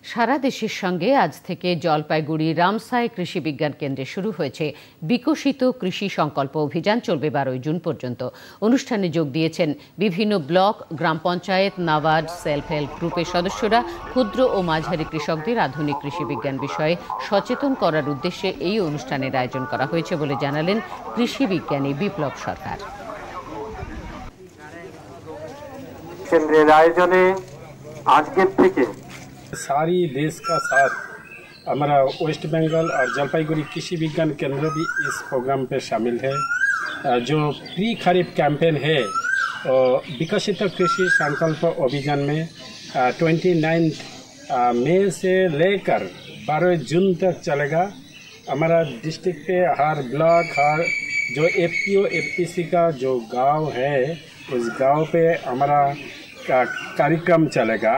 সারা দেশের সঙ্গে আজ থেকে জলপাইগুড়ি রামসাই কৃষি বিজ্ঞান কেন্দ্রে শুরু হয়েছে বিকশিত কৃষি সংকল্প অভিযান। চলবে 12 জুন পর্যন্ত। অনুষ্ঠানে যোগ দিয়েছেন বিভিন্ন ব্লক, গ্রাম পঞ্চায়েত, নাবার্ড, সেলফ হেল্প গ্রুপের সদস্যরা। ক্ষুদ্র ও মাঝারি কৃষকদের আধুনিক কৃষি বিজ্ঞান বিষয়ে সচেতন করার উদ্দেশ্যে এই অনুষ্ঠানের আয়োজন করা হয়েছে বলে জানালেন কৃষি বিজ্ঞানী বিপ্লব সরকার। কেন্দ্রের আয়োজনে আজকের থেকে सारी देश का साथ हमारा वेस्ट बंगाल और जलपाईगुड़ी कृषि विज्ञान केंद्र भी इस प्रोग्राम पे शामिल है। जो प्री खरीफ कैंपेन है विकसित कृषि संकल्प अभियान में 29 मई से लेकर 12 जून तक चलेगा। हमारा डिस्ट्रिक्ट पे हर ब्लॉक, हर जो एफपीओ एफपीसी का जो गांव है उस गांव पे हमारा कार्यक्रम चलेगा।